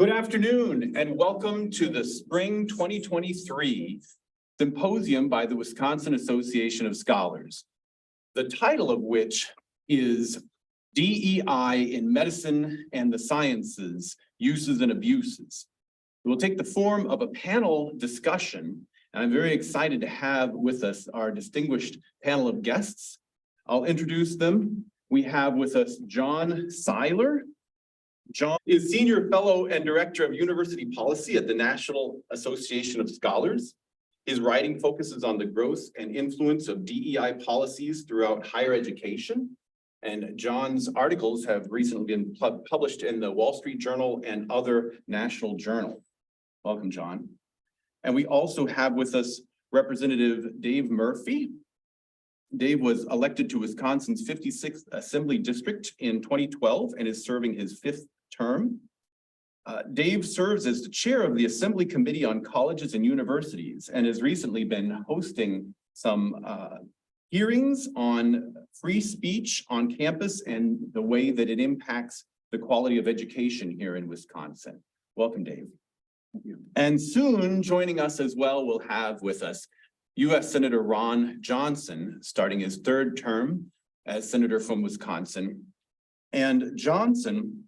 Good afternoon and welcome to the Spring 2023 Symposium by the Wisconsin Association of Scholars, the title of which is DEI in Medicine and the Sciences, Uses and Abuses. It will take the form of a panel discussion, and I'm very excited to have with us our distinguished panel of guests. I'll introduce them. We have with us John Seiler. John is Senior Fellow and Director of University Policy at the National Association of Scholars. His writing focuses on the growth and influence of DEI policies throughout higher education. And John's articles have recently been published in the Wall Street Journal and other national journals. Welcome, John. And we also have with us Representative Dave Murphy. Dave was elected to Wisconsin's 56th Assembly District in 2012 and is serving his 5th term. Dave serves as the chair of the Assembly Committee on Colleges and Universities and has recently been hosting some hearings on free speech on campus and the way that it impacts the quality of education here in Wisconsin. Welcome, Dave. Thank you. And soon joining us as well, we'll have with us U.S. Senator Ron Johnson, starting his 3rd term as senator from Wisconsin. And Johnson,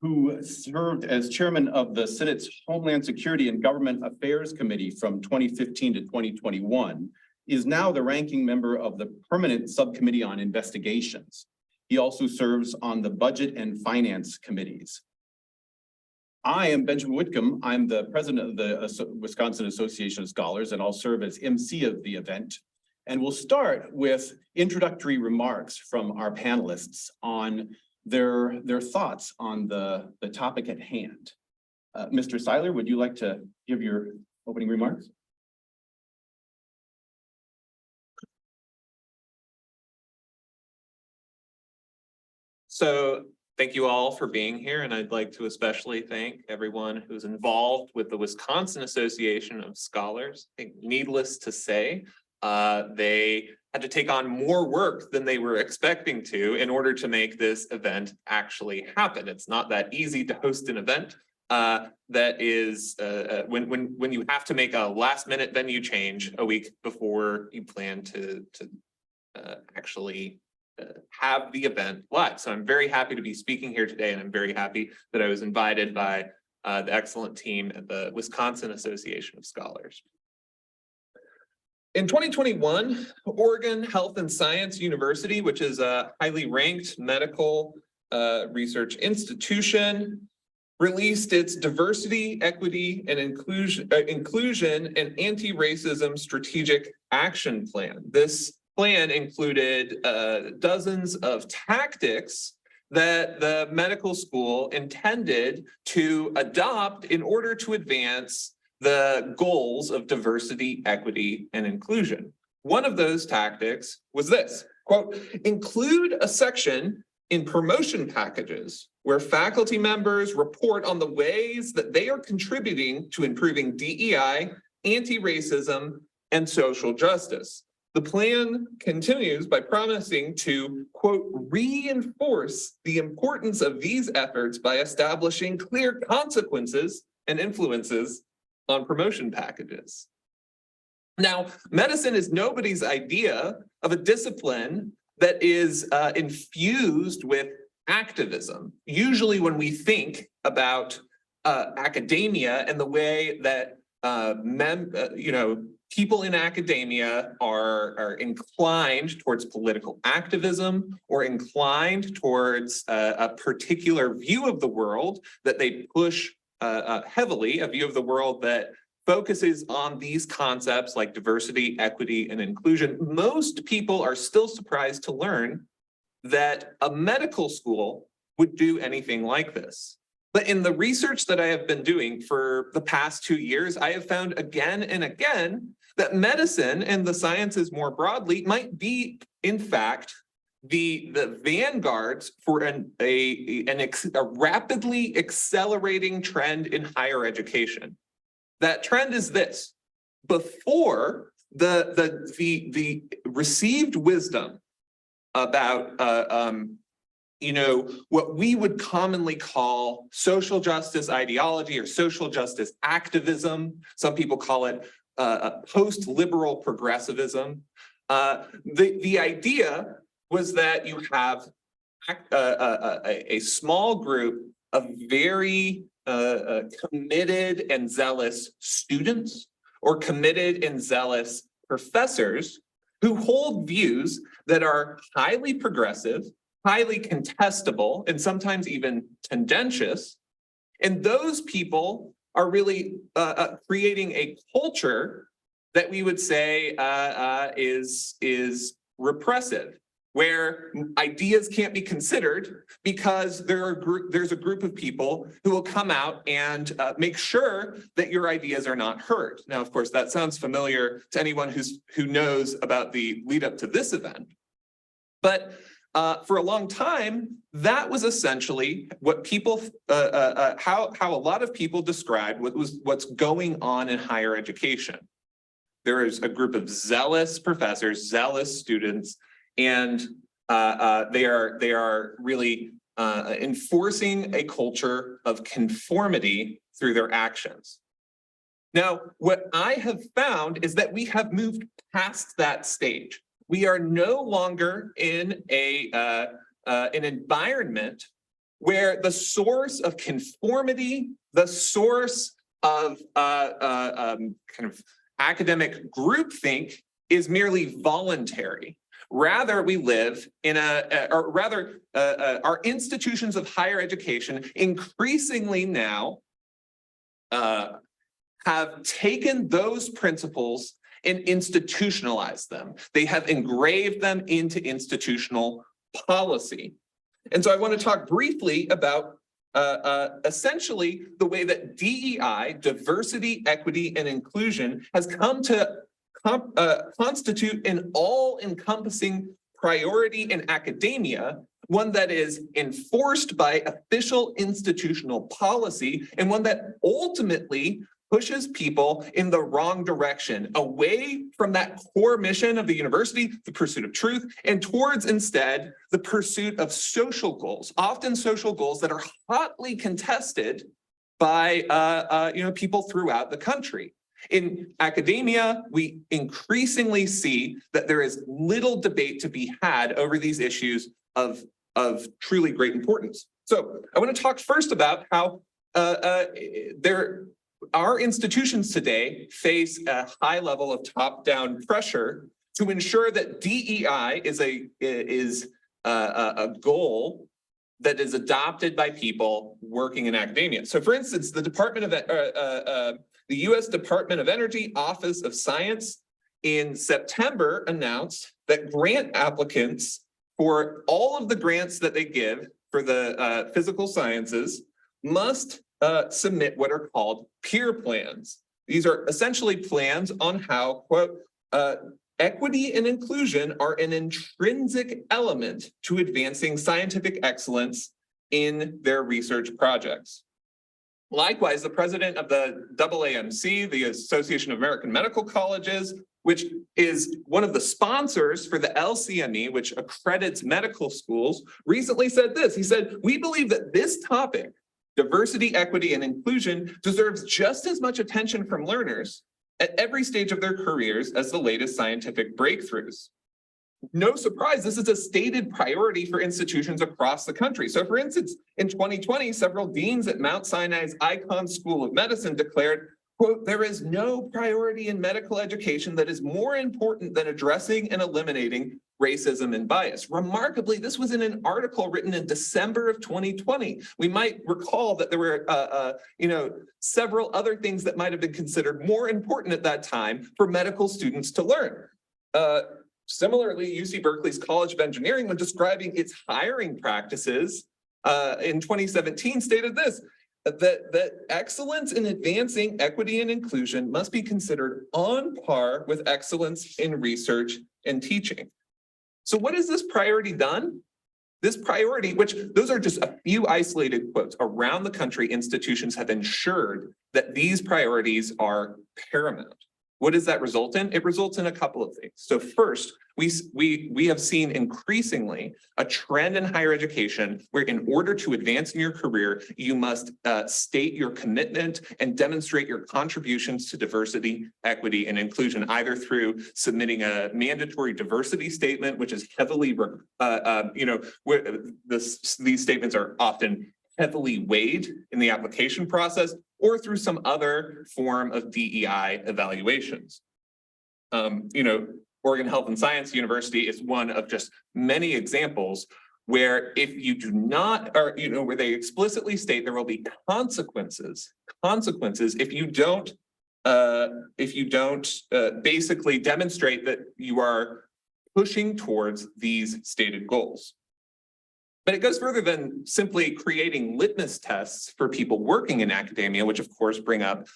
who served as chairman of the Senate's Homeland Security and Government Affairs Committee from 2015 to 2021, is now the ranking member of the Permanent Subcommittee on Investigations. He also serves on the Budget and Finance Committees. I am Benjamin Whitcomb. I'm the president of the Wisconsin Association of Scholars, and I'll serve as MC of the event. And we'll start with introductory remarks from our panelists on their thoughts on the topic at hand. Mr. Seiler, would you like to give your opening remarks? So thank you all for being here, and I'd like to especially thank everyone who's involved with the Wisconsin Association of Scholars. I think needless to say, they had to take on more work than they were expecting to in order to make this event actually happen. It's not that easy to host an event that is when you have to make a last-minute venue change a week before you plan to actually have the event live. So I'm very happy to be speaking here today, and I'm very happy that I was invited by the excellent team at the Wisconsin Association of Scholars. In 2021, Oregon Health and Science University, which is a highly ranked medical research institution, released its Diversity, Equity, and Inclusion and Anti-Racism Strategic Action Plan. This plan included dozens of tactics that the medical school intended to adopt in order to advance the goals of diversity, equity, and inclusion. One of those tactics was this, quote, include a section in promotion packages where faculty members report on the ways that they are contributing to improving DEI, anti-racism, and social justice. The plan continues by promising to, quote, reinforce the importance of these efforts by establishing clear consequences and influences on promotion packages. Now, medicine is nobody's idea of a discipline that is infused with activism. Usually when we think about academia and the way that people in academia are inclined towards political activism or inclined towards a particular view of the world that they push heavily, a view of the world that focuses on these concepts like diversity, equity, and inclusion. Most people are still surprised to learn that a medical school would do anything like this. But in the research that I have been doing for the past 2 years, I have found again and again that medicine and the sciences more broadly might be, in fact, the vanguards for a rapidly accelerating trend in higher education. That trend is this: before the received wisdom about what we would commonly call social justice ideology or social justice activism. Some people call it post-liberal progressivism. The idea was that you have a small group of very committed and zealous students or committed and zealous professors who hold views that are highly progressive, highly contestable, and sometimes even tendentious. And those people are really creating a culture that we would say is repressive, where ideas can't be considered because there's a group of people who will come out and make sure that your ideas are not heard. Now, of course, that sounds familiar to anyone who knows about the lead up to this event. But for a long time, that was essentially what people, how a lot of people described what's going on in higher education. There is a group of zealous professors, zealous students, and they are really enforcing a culture of conformity through their actions. Now, what I have found is that we have moved past that stage. We are no longer in an environment where the source of conformity, the source of kind of academic groupthink is merely voluntary. Rather, we live in our institutions of higher education increasingly now have taken those principles and institutionalized them. They have engraved them into institutional policy. And so I want to talk briefly about essentially the way that DEI, diversity, equity, and inclusion, has come to constitute an all-encompassing priority in academia, one that is enforced by official institutional policy, and one that ultimately pushes people in the wrong direction, away from that core mission of the university, the pursuit of truth, and towards instead the pursuit of social goals, often social goals that are hotly contested by people throughout the country. In academia, we increasingly see that there is little debate to be had over these issues of truly great importance. So I want to talk first about how our institutions today face a high level of top-down pressure to ensure that DEI is a goal that is adopted by people working in academia. So, for instance, the U.S. Department of Energy Office of Science in September announced that grant applicants for all of the grants that they give for the physical sciences must submit what are called peer plans. These are essentially plans on how, quote, equity and inclusion are an intrinsic element to advancing scientific excellence in their research projects. Likewise, the president of the AAMC, the Association of American Medical Colleges, which is one of the sponsors for the LCME, which accredits medical schools, recently said this. He said, "We believe that this topic, diversity, equity, and inclusion, deserves just as much attention from learners at every stage of their careers as the latest scientific breakthroughs." No surprise, this is a stated priority for institutions across the country. So for instance, in 2020, several deans at Mount Sinai's Icahn School of Medicine declared, quote, "There is no priority in medical education that is more important than addressing and eliminating racism and bias." Remarkably, this was in an article written in December of 2020. We might recall that there were, several other things that might have been considered more important at that time for medical students to learn. Similarly, UC Berkeley's College of Engineering, when describing its hiring practices in 2017, stated this, that excellence in advancing equity and inclusion must be considered on par with excellence in research and teaching. So what has this priority done? This priority, which those are just a few isolated quotes, around the country, institutions have ensured that these priorities are paramount. What does that result in? It results in a couple of things. So first, we have seen increasingly a trend in higher education where in order to advance in your career, you must state your commitment and demonstrate your contributions to diversity, equity, and inclusion, either through submitting a mandatory diversity statement, which is heavily, these statements are often heavily weighed in the application process, or through some other form of DEI evaluations. Oregon Health and Science University is one of just many examples where if you do not, or where they explicitly state there will be consequences if you don't basically demonstrate that you are pushing towards these stated goals. But it goes further than simply creating litmus tests for people working in academia, which of course bring up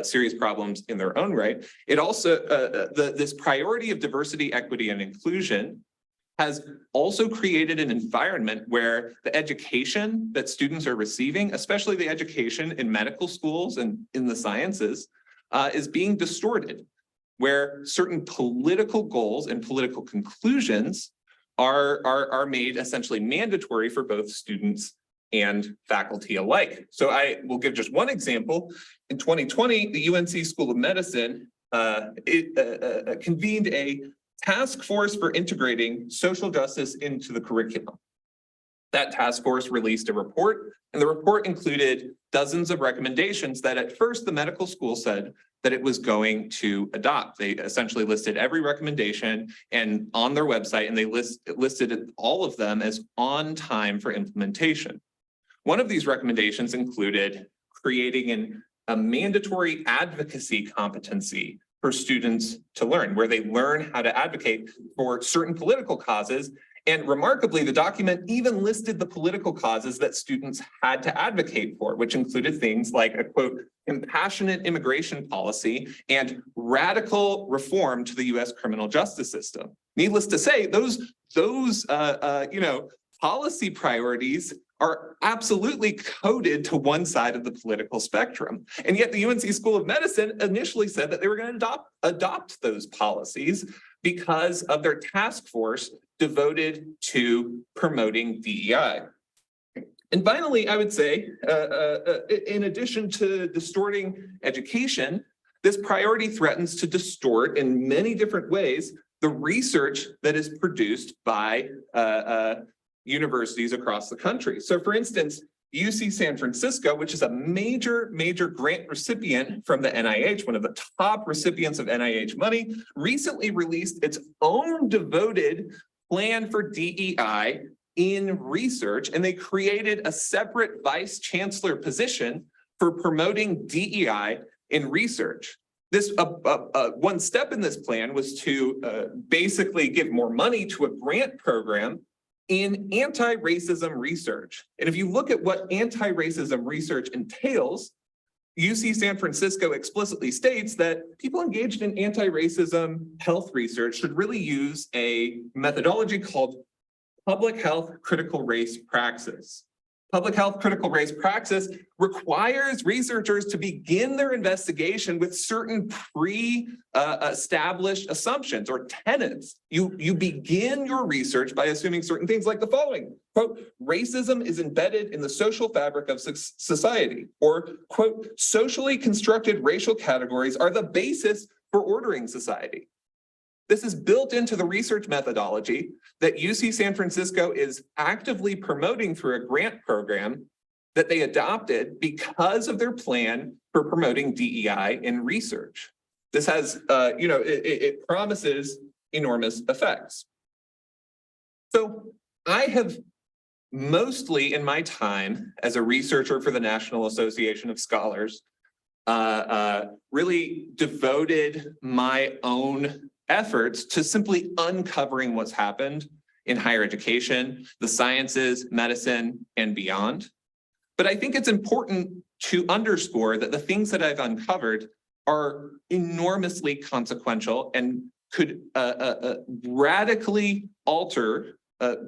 serious problems in their own right. It also, this priority of diversity, equity, and inclusion has also created an environment where the education that students are receiving, especially the education in medical schools and in the sciences, is being distorted, where certain political goals and political conclusions are made essentially mandatory for both students and faculty alike. So I will give just one example. In 2020, the UNC School of Medicine convened a task force for integrating social justice into the curriculum. That task force released a report, and the report included dozens of recommendations that at first the medical school said that it was going to adopt. They essentially listed every recommendation and on their website, and they listed all of them as on time for implementation. One of these recommendations included creating a mandatory advocacy competency for students to learn, where they learn how to advocate for certain political causes. And remarkably, the document even listed the political causes that students had to advocate for, which included things like a quote, compassionate immigration policy and radical reform to the US criminal justice system. Needless to say, those policy priorities are absolutely coded to one side of the political spectrum. And yet the UNC School of Medicine initially said that they were going to adopt those policies because of their task force devoted to promoting DEI. And finally, I would say, in addition to distorting education, this priority threatens to distort in many different ways the research that is produced by universities across the country. So for instance, UC San Francisco, which is a major grant recipient from the NIH, one of the top recipients of NIH money, recently released its own devoted plan for DEI in research, and they created a separate vice chancellor position for promoting DEI in research. This one step in this plan was to basically give more money to a grant program in anti-racism research. And if you look at what anti-racism research entails, UC San Francisco explicitly states that people engaged in anti-racism health research should really use a methodology called public health critical race praxis. Public health critical race praxis requires researchers to begin their investigation with certain pre-established assumptions or tenets. You begin your research by assuming certain things like the following. Quote, racism is embedded in the social fabric of society, or quote, socially constructed racial categories are the basis for ordering society. This is built into the research methodology that UC San Francisco is actively promoting through a grant program that they adopted because of their plan for promoting DEI in research. This has, it promises enormous effects. So I have mostly in my time as a researcher for the National Association of Scholars, really devoted my own efforts to simply uncovering what's happened in higher education, the sciences, medicine, and beyond. But I think it's important to underscore that the things that I've uncovered are enormously consequential and could radically alter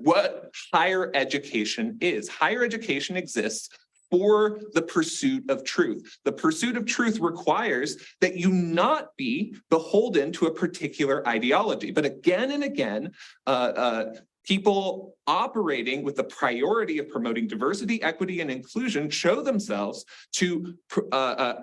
what higher education is. Higher education exists for the pursuit of truth. The pursuit of truth requires that you not be beholden to a particular ideology. But again and again, people operating with the priority of promoting diversity, equity, and inclusion show themselves to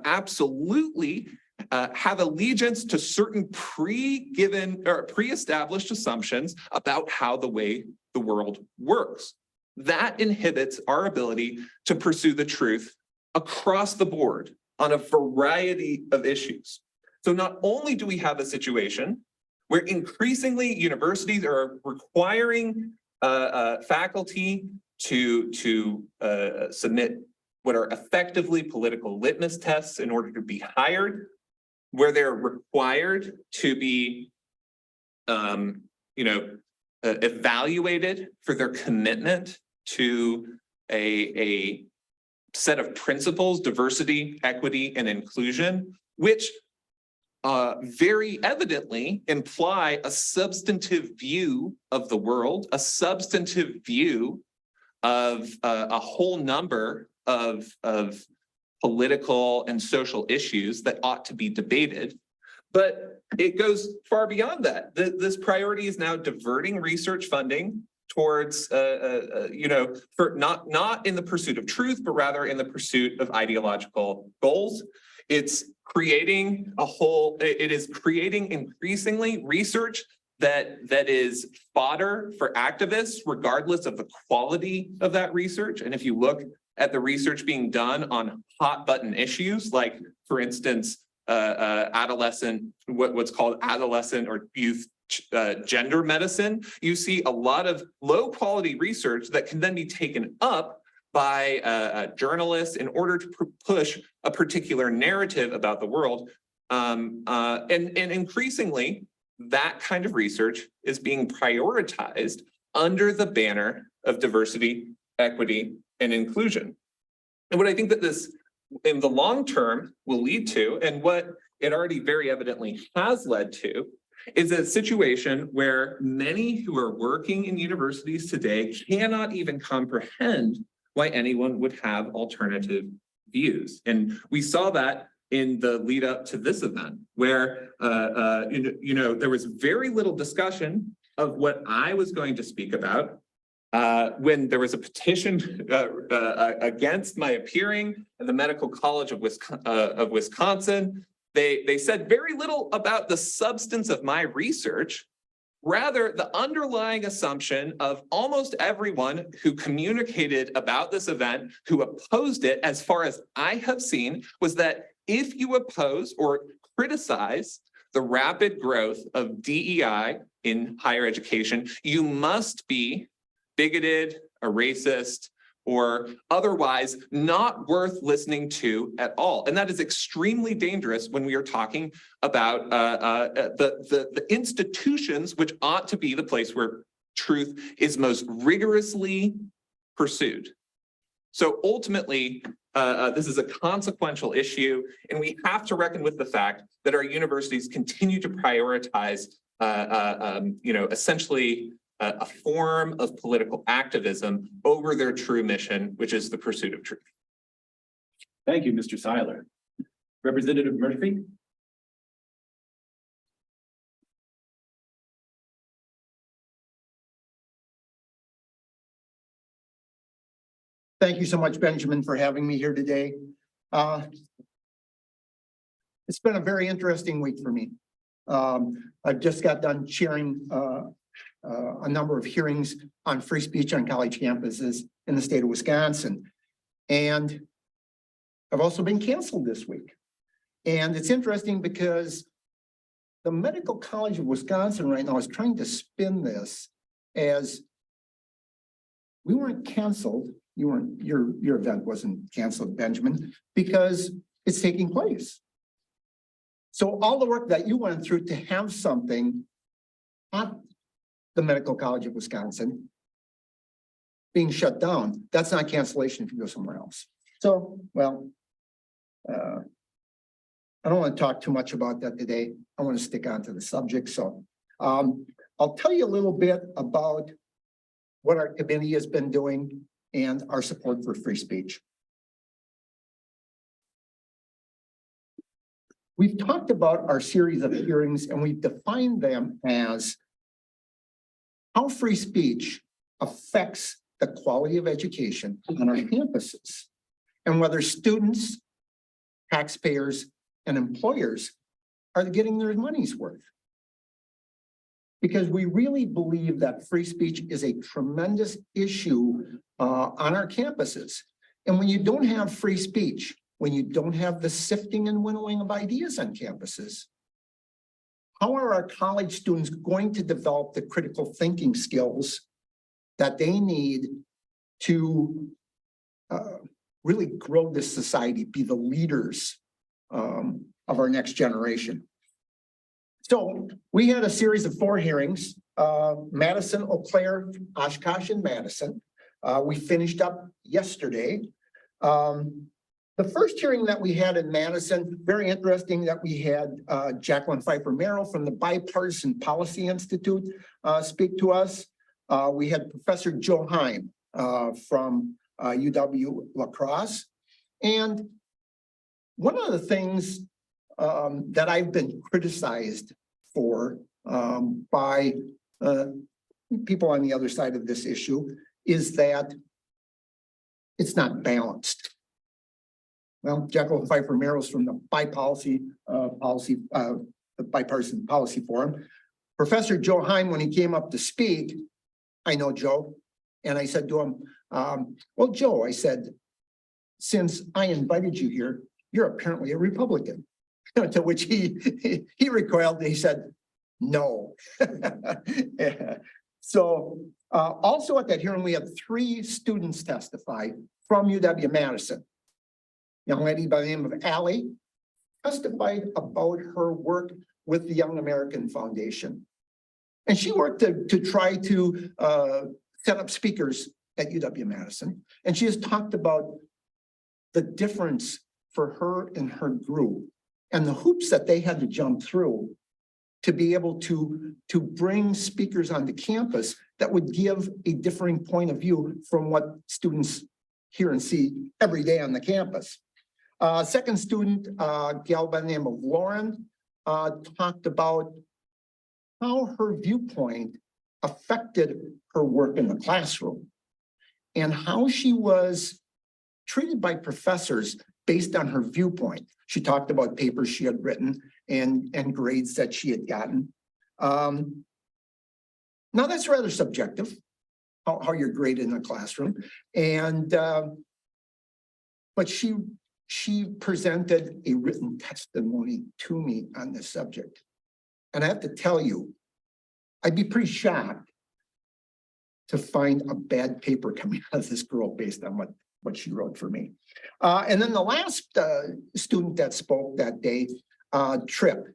absolutely have allegiance to certain pre-given or pre-established assumptions about how the world works. That inhibits our ability to pursue the truth across the board on a variety of issues. So not only do we have a situation where increasingly universities are requiring faculty to submit what are effectively political litmus tests in order to be hired, where they're required to be, evaluated for their commitment to a set of principles, diversity, equity, and inclusion, which very evidently imply a substantive view of the world, a substantive view of a whole number of political and social issues that ought to be debated. But it goes far beyond that. This priority is now diverting research funding towards, for not in the pursuit of truth, but rather in the pursuit of ideological goals. It's creating it is creating increasingly research that is fodder for activists, regardless of the quality of that research. And if you look at the research being done on hot button issues, like, for instance, what's called adolescent or youth gender medicine, you see a lot of low quality research that can then be taken up by journalists in order to push a particular narrative about the world. And increasingly, that kind of research is being prioritized under the banner of diversity, equity, and inclusion. And what I think that this, in the long term, will lead to, and what it already very evidently has led to, is a situation where many who are working in universities today cannot even comprehend why anyone would have alternative views. And we saw that in the lead up to this event, where there was very little discussion of what I was going to speak about. When there was a petition against my appearing at the Medical College of Wisconsin, they said very little about the substance of my research. Rather, the underlying assumption of almost everyone who communicated about this event, who opposed it, as far as I have seen, was that if you oppose or criticize the rapid growth of DEI in higher education, you must be bigoted, a racist, or otherwise not worth listening to at all. And that is extremely dangerous when we are talking about the institutions which ought to be the place where truth is most rigorously pursued. So ultimately, this is a consequential issue, and we have to reckon with the fact that our universities continue to prioritize, essentially a form of political activism over their true mission, which is the pursuit of truth. Thank you, Mr. Seiler. Representative Murphy? Thank you so much, Benjamin, for having me here today. It's been a very interesting week for me. I've just got done chairing a number of hearings on free speech on college campuses in the state of Wisconsin. And I've also been canceled this week. And it's interesting because the Medical College of Wisconsin right now is trying to spin this as we weren't canceled. Your event wasn't canceled, Benjamin, because it's taking place. So all the work that you went through to have something at the Medical College of Wisconsin being shut down, that's not cancellation if you go somewhere else. So, well, I don't want to talk too much about that today. I want to stick on to the subject. So I'll tell you a little bit about what our committee has been doing and our support for free speech. we've talked about our series of hearings and we've defined them as how free speech affects the quality of education on our campuses and whether students, taxpayers, and employers are getting their money's worth. Because we really believe that free speech is a tremendous issue on our campuses. And when you don't have free speech, when you don't have the sifting and winnowing of ideas on campuses, how are our college students going to develop the critical thinking skills that they need to really grow this society, be the leaders of our next generation? So we had a series of 4 hearings, Madison, Eau Claire, Oshkosh, and Madison. We finished up yesterday. The first hearing that we had in Madison, very interesting that we had Jacqueline Pfeiffer Merrill from the Bipartisan Policy Institute speak to us. We had Professor Joe Heim from UW La Crosse. And one of the things that I've been criticized for by people on the other side of this issue is that it's not balanced. Well, Jacqueline Pfeiffer Merrill's from the the Bipartisan Policy Forum. Professor Joe Heim, when he came up to speak, I know Joe, and I said to him, well, Joe, I said, since I invited you here, you're apparently a Republican. To which he recoiled and he said, no. So also at that hearing, we had 3 students testify from UW-Madison. Young lady by the name of Allie testified about her work with the Young American Foundation. And she worked to try to set up speakers at UW-Madison. And she has talked about the difference for her and her group and the hoops that they had to jump through to be able to bring speakers onto campus that would give a differing point of view from what students hear and see every day on the campus. Second student, gal by the name of Lauren, talked about how her viewpoint affected her work in the classroom and how she was treated by professors based on her viewpoint. She talked about papers she had written and grades that she had gotten. Now that's rather subjective, how you're graded in a classroom. And, but she presented a written testimony to me on this subject. And I have to tell you, I'd be pretty shocked to find a bad paper coming out of this girl based on what she wrote for me. And then the last student that spoke that day, Tripp.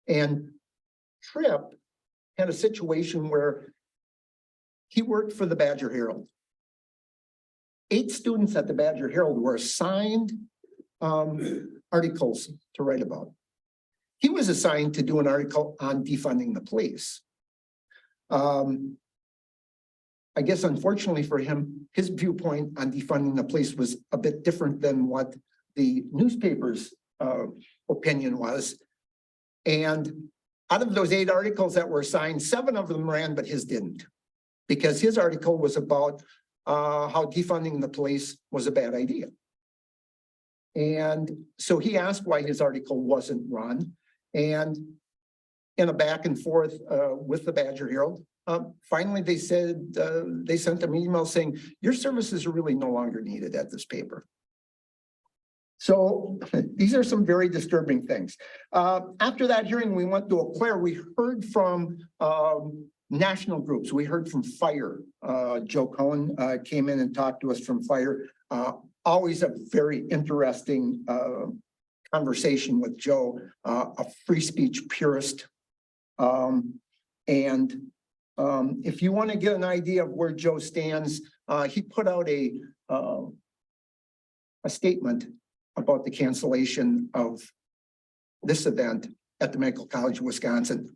And Tripp had a situation where he worked for the Badger Herald. 8 students at the Badger Herald were assigned articles to write about. He was assigned to do an article on defunding the police. I guess unfortunately for him, his viewpoint on defunding the police was a bit different than what the newspaper's opinion was. And out of those 8 articles that were assigned, 7 of them ran, but his didn't. Because his article was about how defunding the police was a bad idea. And so he asked why his article wasn't run. And in a back and forth with the Badger Herald, finally they said, they sent an email saying, your services are really no longer needed at this paper. So these are some very disturbing things. After that hearing, we went to Eau Claire. We heard from national groups. We heard from FIRE. Joe Cohen came in and talked to us from FIRE. Always a very interesting conversation with Joe, a free speech purist. If you want to get an idea of where Joe stands, he put out a statement about the cancellation of this event at the Medical College of Wisconsin.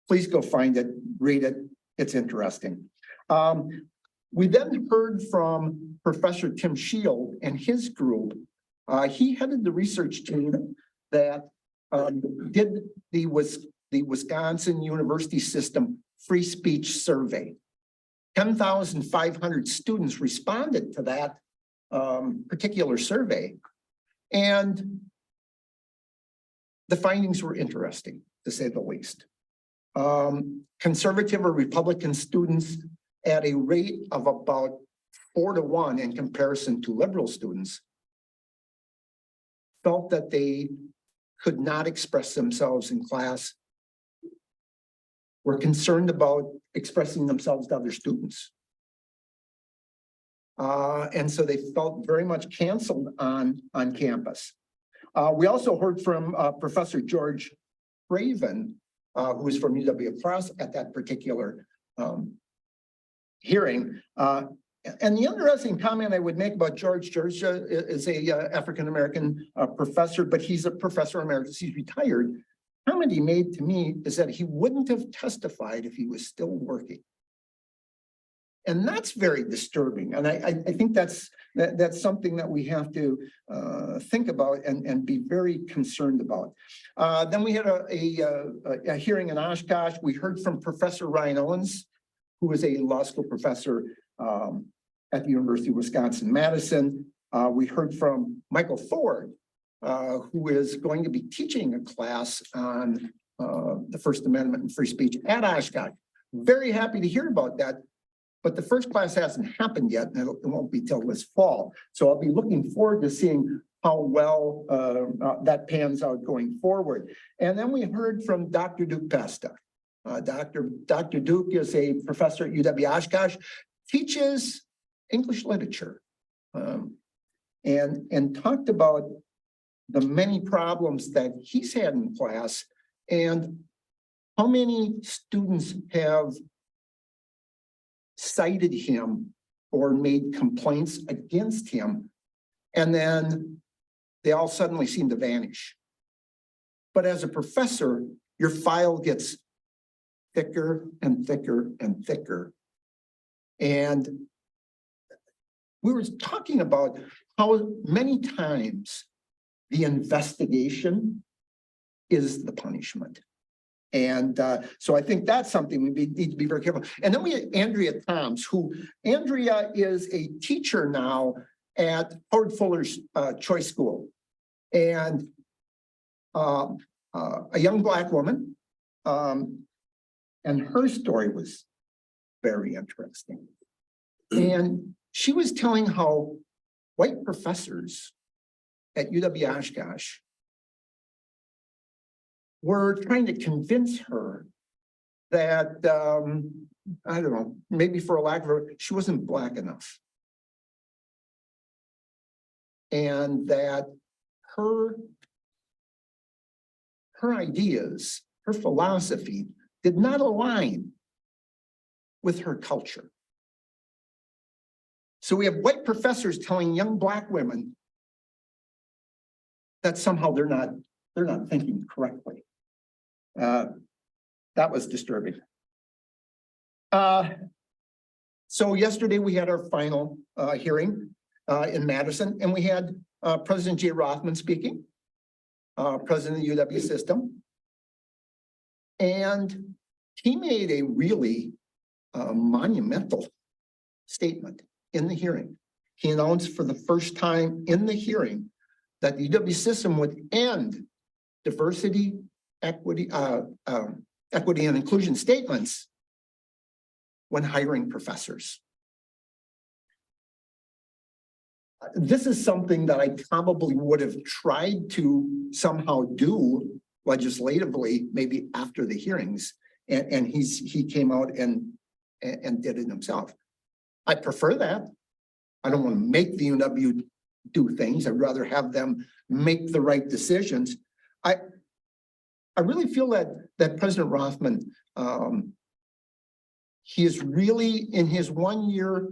Please go find it, read it. It's interesting. We then heard from Professor Tim Shield and his group. He headed the research team that did the Wisconsin University System free speech survey. 10,500 students responded to that particular survey. And the findings were interesting, to say the least. Conservative or Republican students at a rate of about 4 to 1 in comparison to liberal students felt that they could not express themselves in class, were concerned about expressing themselves to other students. And so they felt very much canceled on campus. We also heard from Professor George Craven, who was from UW-Cross at that particular hearing. And the interesting comment I would make about George is a African-American professor, but he's a professor emeritus, he's retired. Comment he made to me is that he wouldn't have testified if he was still working. And that's very disturbing. And I think that's something that we have to think about and be very concerned about. Then we had a hearing in Oshkosh. We heard from Professor Ryan Owens, who is a law school professor at the University of Wisconsin-Madison. We heard from Michael Ford, who is going to be teaching a class on the First Amendment and free speech at Oshkosh. Very happy to hear about that. But the first class hasn't happened yet, and it won't be till this fall. So I'll be looking forward to seeing how well that pans out going forward. And then we heard from Dr. Duke Pesta. Dr. Duke is a professor at UW-Oshkosh, teaches English literature, and talked about the many problems that he's had in class and how many students have cited him or made complaints against him, and then they all suddenly seem to vanish. But as a professor, your file gets thicker and thicker and thicker. And we were talking about how many times the investigation is the punishment. And so I think that's something we need to be very careful. And then we had Andrea Toms, Andrea is a teacher now at Howard Fuller's Choice School, and a young Black woman. And her story was very interesting. And she was telling how white professors at UW-Oshkosh were trying to convince her that, I don't know, maybe for a lack of she wasn't Black enough. And that her ideas, her philosophy did not align with her culture. So we have white professors telling young Black women that somehow they're not thinking correctly. That was disturbing. So yesterday we had our final hearing in Madison, and we had President Jay Rothman speaking, president of the UW system. And he made a really monumental statement in the hearing. He announced for the first time in the hearing that the UW system would end diversity, equity and inclusion statements when hiring professors. This is something that I probably would have tried to somehow do legislatively, maybe after the hearings, and he came out and did it himself. I prefer that. I don't want to make the UW do things. I'd rather have them make the right decisions. I really feel that President Rothman, he is really, in his 1 year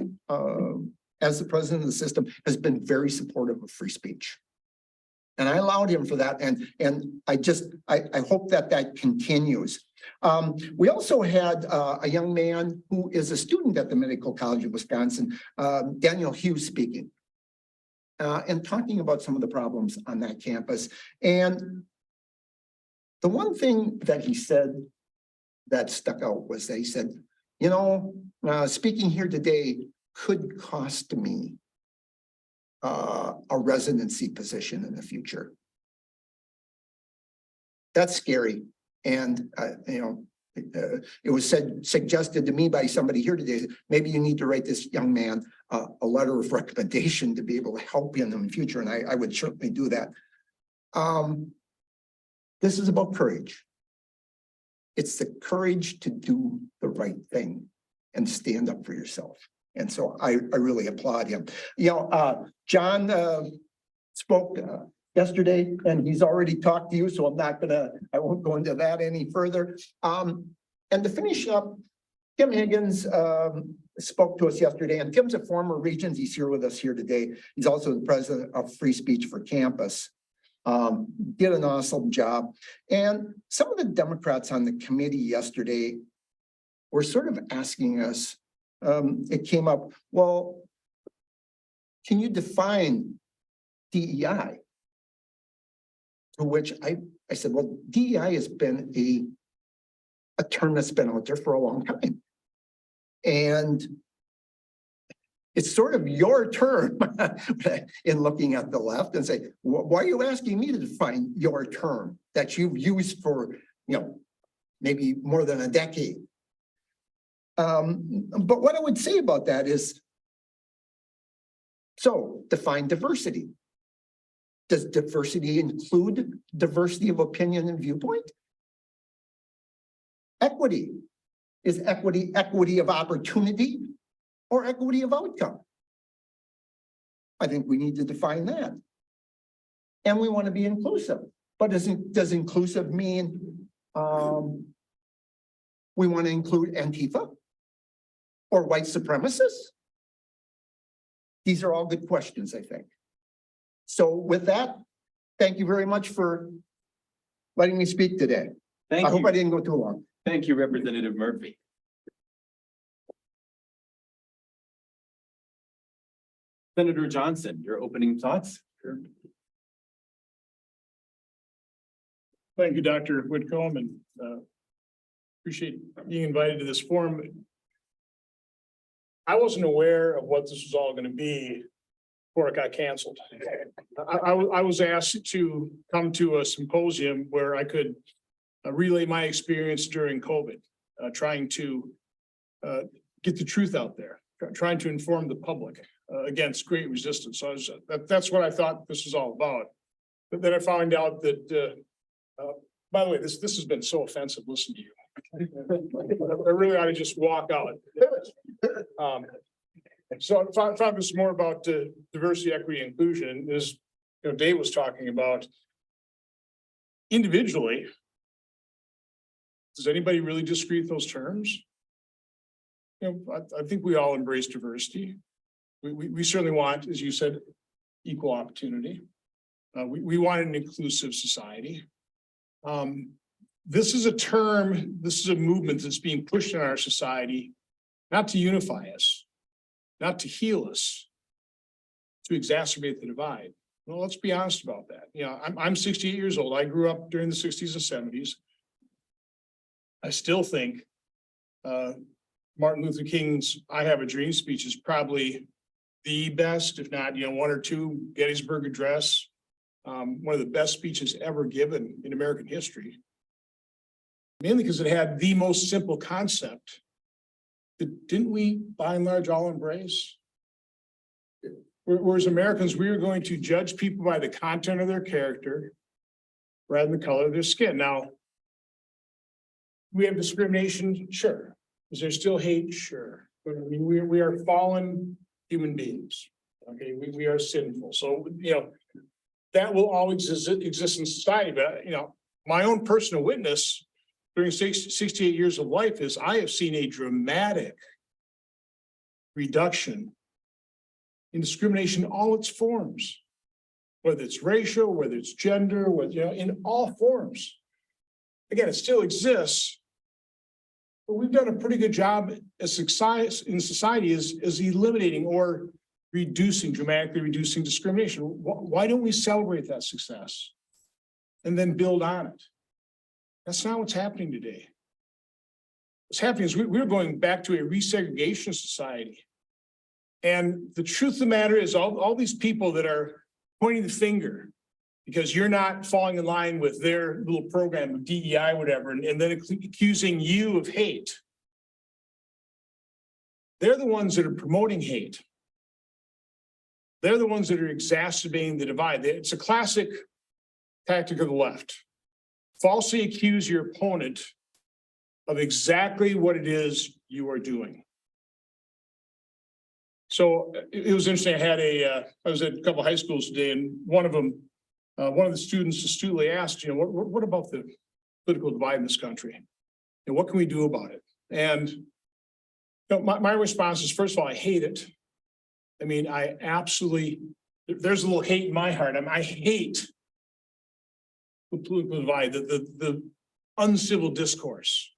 as the president of the system, has been very supportive of free speech. And I allowed him for that. And I hope that continues. We also had a young man who is a student at the Medical College of Wisconsin, Daniel Hughes, speaking and talking about some of the problems on that campus. And The one thing that he said that stuck out was that he said, you know, speaking here today could cost me a residency position in the future. That's scary. And, you know, it was suggested to me by somebody here today, maybe you need to write this young man a letter of recommendation to be able to help him in the future. And I would certainly do that. This is about courage. It's the courage to do the right thing and stand up for yourself. And so I really applaud him. You know, John spoke yesterday, and he's already talked to you, so I won't go into that any further. And to finish up, Tim Higgins spoke to us yesterday, and Tim's a former Regents. He's here with us here today. He's also the president of Free Speech for Campus. Did an awesome job. And some of the Democrats on the committee yesterday were sort of asking us, it came up, well, can you define DEI? To which I said, well, DEI has been a term that's been out there for a long time. And it's sort of your term in looking at the left and say, why are you asking me to define your term that you've used for, you know, maybe more than a decade? But what I would say about that is, so define diversity. Does diversity include diversity of opinion and viewpoint? Equity. Is equity of opportunity or equity of outcome? I think we need to define that. And we want to be inclusive. But does inclusive mean we want to include Antifa or white supremacists? These are all good questions, I think. So with that, thank you very much for letting me speak today. Thank I hope you. I didn't go too long. Thank you, Representative Murphy. Senator Johnson, your opening thoughts? Sure. Thank you, Dr. Whitcomb, and appreciate being invited to this forum. I wasn't aware of what this was all going to be before it got canceled. I was asked to come to a symposium where I could relay my experience during COVID, trying to get the truth out there, trying to inform the public against great resistance. So that's what I thought this was all about. But then I found out that, by the way, this has been so offensive. Listen to you. I really ought to just walk out. So I found this more about diversity, equity, inclusion. As you know, Dave was talking about individually. Does anybody really disagree with those terms? You know, I think we all embrace diversity. We certainly want, as you said, equal opportunity. We want an inclusive society. This is a term, this is a movement that's being pushed in our society, not to unify us, not to heal us, to exacerbate the divide. Well, let's be honest about that. You know, I'm 68 years old. I grew up during the 60s and 70s. I still think Martin Luther King's "I Have a Dream" speech is probably the best, if not, you know, one or two, Gettysburg Address, one of the best speeches ever given in American history. Mainly because it had the most simple concept that didn't we, by and large, all embrace? Whereas Americans, we are going to judge people by the content of their character rather than the color of their skin. Now, we have discrimination, sure. Is there still hate? Sure. But I mean, we are fallen human beings. Okay, we are sinful. So, you know, that will always exist in society. But, you know, my own personal witness during 68 years of life is I have seen a dramatic reduction in discrimination in all its forms, whether it's racial, whether it's gender, whether, you know, in all forms. Again, it still exists, but we've done a pretty good job as in society is eliminating or dramatically reducing discrimination. Why don't we celebrate that success and then build on it? That's not what's happening today. What's happening is we're going back to a resegregation society. And the truth of the matter is all these people that are pointing the finger because you're not falling in line with their little program of DEI, whatever, and then accusing you of hate. They're the ones that are promoting hate. They're the ones that are exacerbating the divide. It's a classic tactic of the left. Falsely accuse your opponent of exactly what it is you are doing. So it was interesting. I was at a couple of high schools today, and one of them, one of the students astutely asked, what about the political divide in this country? And what can we do about it? And my response is, first of all, I hate it. I mean, I absolutely, there's a little hate in my heart. I hate the political divide, the uncivil discourse.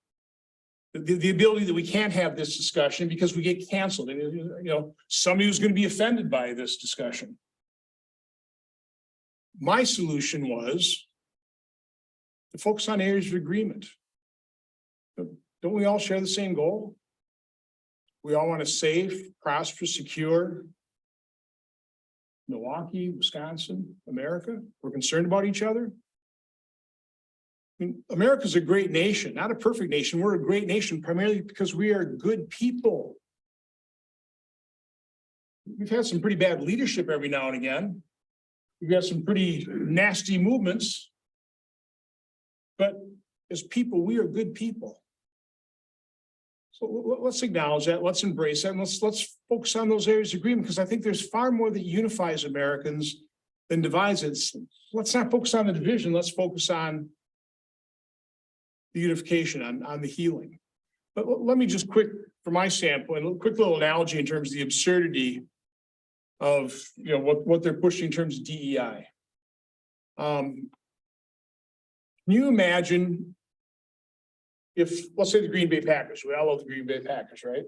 The ability that we can't have this discussion because we get canceled. And, somebody who's going to be offended by this discussion. My solution was to focus on areas of agreement. Don't we all share the same goal? We all want a safe, prosperous, secure Milwaukee, Wisconsin, America. We're concerned about each other. America's a great nation, not a perfect nation. We're a great nation primarily because we are good people. We've had some pretty bad leadership every now and again. We've got some pretty nasty movements. But as people, we are good people. So let's acknowledge that, let's embrace that, and let's focus on those areas of agreement, because I think there's far more that unifies Americans than divides it. Let's not focus on the division, let's focus on the unification, on the healing. But let me just from my standpoint, a quick little analogy in terms of the absurdity of what they're pushing in terms of DEI. Can you imagine if, let's say, the Green Bay Packers, we all love the Green Bay Packers, right?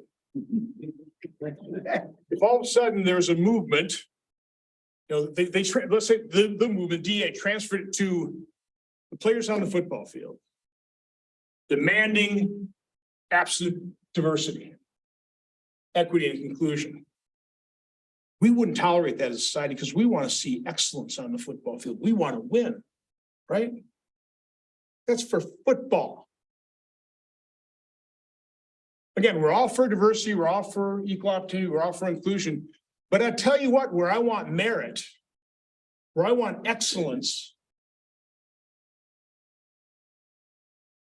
If all of a sudden there's a movement, let's say the movement DEI transferred it to the players on the football field, demanding absolute diversity, equity, and inclusion. We wouldn't tolerate that as a society because we want to see excellence on the football field. We want to win, right? That's for football. Again, we're all for diversity, we're all for equal opportunity, we're all for inclusion. But I tell you what, where I want merit, where I want excellence,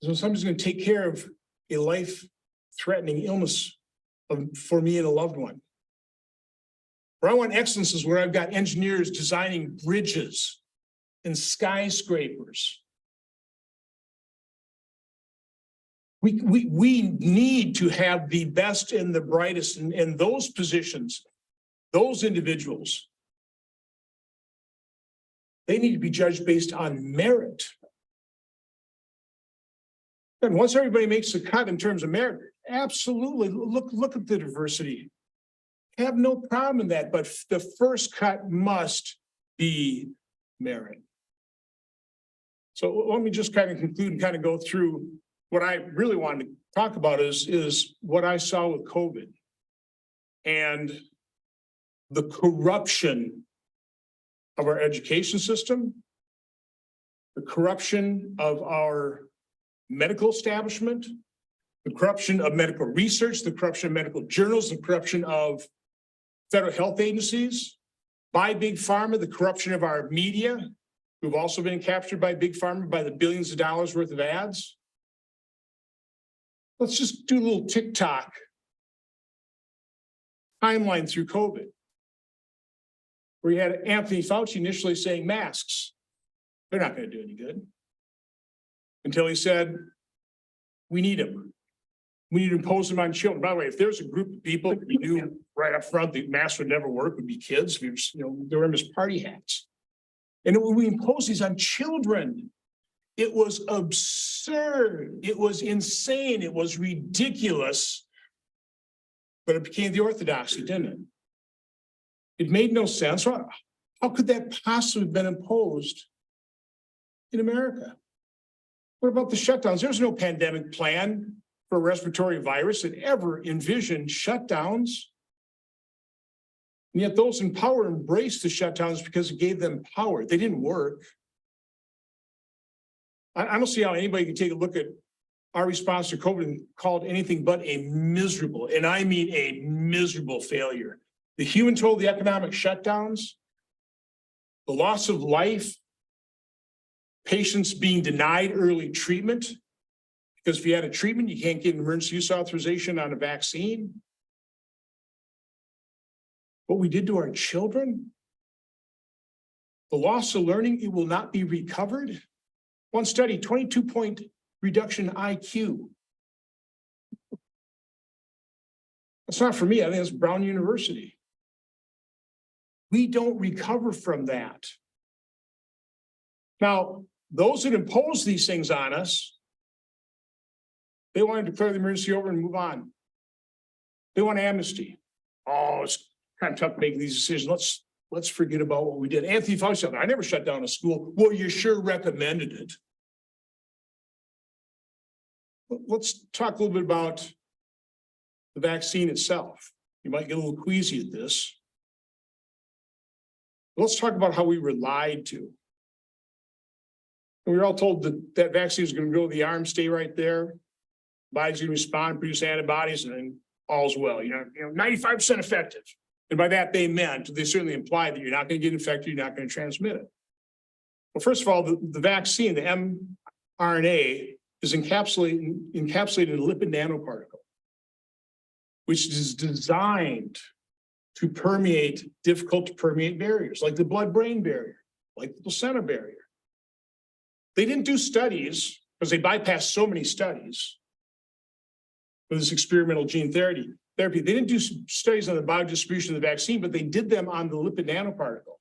is when somebody's going to take care of a life-threatening illness for me and a loved one. Where I want excellence is where I've got engineers designing bridges and skyscrapers. We need to have the best and the brightest in those positions, those individuals. They need to be judged based on merit. And once everybody makes the cut in terms of merit, absolutely, look at the diversity. Have no problem in that, but the first cut must be merit. So let me just kind of conclude and kind of go through what I really wanted to talk about is what I saw with COVID and the corruption of our education system, the corruption of our medical establishment, the corruption of medical research, the corruption of medical journals, the corruption of federal health agencies by Big Pharma, the corruption of our media, who've also been captured by Big Pharma by the billions of dollars worth of ads. Let's just do a little tick-tock timeline through COVID, where you had Anthony Fauci initially saying masks, they're not going to do any good. Until he said, we need them. We need to impose them on children. By the way, if there's a group of people that we knew right up front the masks would never work, would be kids. They were in his party hats. And when we impose these on children, it was absurd. It was insane. It was ridiculous. But it became the orthodoxy, didn't it? It made no sense. How could that possibly have been imposed in America? What about the shutdowns? There's no pandemic plan for a respiratory virus that ever envisioned shutdowns. And yet those in power embraced the shutdowns because it gave them power. They didn't work. I don't see how anybody can take a look at our response to COVID and call it anything but a miserable, and I mean a miserable failure. The human toll, the economic shutdowns, the loss of life, patients being denied early treatment, because if you had a treatment, you can't get an emergency use authorization on a vaccine. What we did to our children, the loss of learning, it will not be recovered. One study, 22-point reduction in IQ. That's not for me. I think it's Brown University. We don't recover from that. Now, those that impose these things on us, they want to declare the emergency over and move on. They want amnesty. Oh, it's kind of tough making these decisions. Let's forget about what we did. Anthony Fauci said, I never shut down a school. Well, you sure recommended it. Let's talk a little bit about the vaccine itself. You might get a little queasy at this. Let's talk about how we were lied to. We were all told that that vaccine is going to go to the arm, stay right there. Body's going to respond, produce antibodies, and then all's well. 95% effective. And by that, they certainly implied that you're not going to get infected, you're not going to transmit it. Well, first of all, the vaccine, the mRNA, is encapsulated in a lipid nanoparticle, which is designed to permeate difficult to permeate barriers, like the blood-brain barrier, like the placenta barrier. They didn't do studies because they bypassed so many studies with this experimental gene therapy. They didn't do studies on the biodistribution of the vaccine, but they did them on the lipid nanoparticle.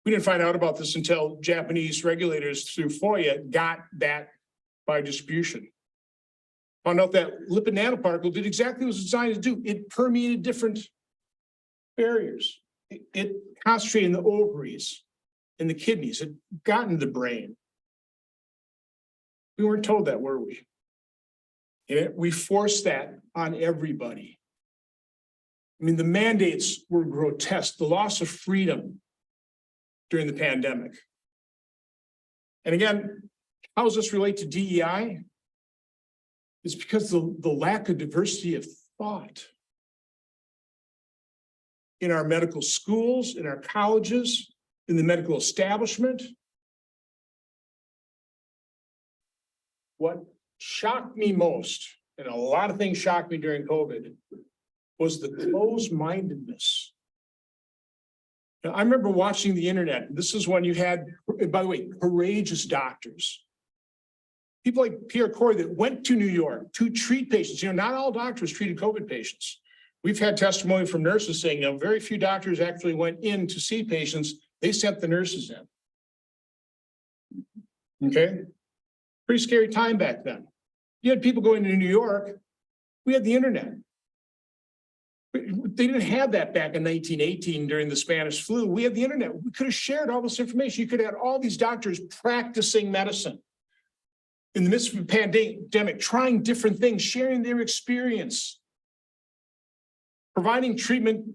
We didn't find out about this until Japanese regulators through FOIA got that biodistribution. Found out that lipid nanoparticle did exactly what it was designed to do. It permeated different barriers. It concentrated in the ovaries, in the kidneys. It got into the brain. We weren't told that, were we? We forced that on everybody. I mean, the mandates were grotesque, the loss of freedom during the pandemic. And again, how does this relate to DEI? It's because the lack of diversity of thought in our medical schools, in our colleges, in the medical establishment. What shocked me most, and a lot of things shocked me during COVID, was the closed-mindedness. Now, I remember watching the internet. This is when you had, by the way, courageous doctors. People like Pierre Corey that went to New York to treat patients. Not all doctors treated COVID patients. We've had testimony from nurses saying, very few doctors actually went in to see patients. They sent the nurses in. Okay? Pretty scary time back then. You had people going to New York. We had the internet. They didn't have that back in 1918 during the Spanish flu. We had the internet. We could have shared all this information. You could have had all these doctors practicing medicine in the midst of a pandemic, trying different things, sharing their experience, providing treatment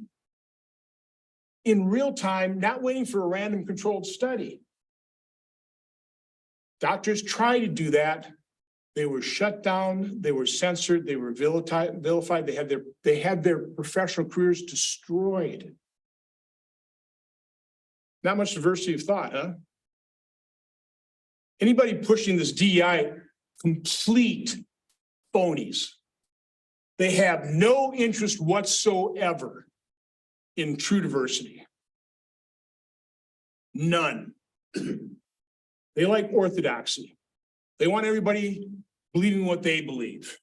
in real time, not waiting for a random controlled study. Doctors tried to do that. They were shut down. They were censored. They were vilified. They had their professional careers destroyed. Not much diversity of thought, huh? Anybody pushing this DEI, complete phonies. They have no interest whatsoever in true diversity. None. They like orthodoxy. They want everybody believing what they believe.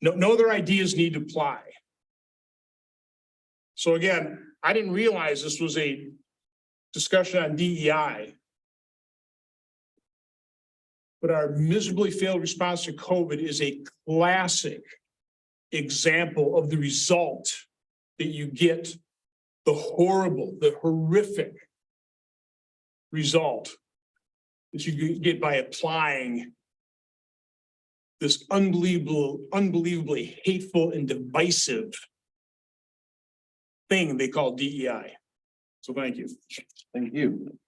No other ideas need to apply. So again, I didn't realize this was a discussion on DEI. But our miserably failed response to COVID is a classic example of the result that you get, the horrible, the horrific result that you get by applying this unbelievably hateful and divisive thing they call DEI. So thank you. Thank you.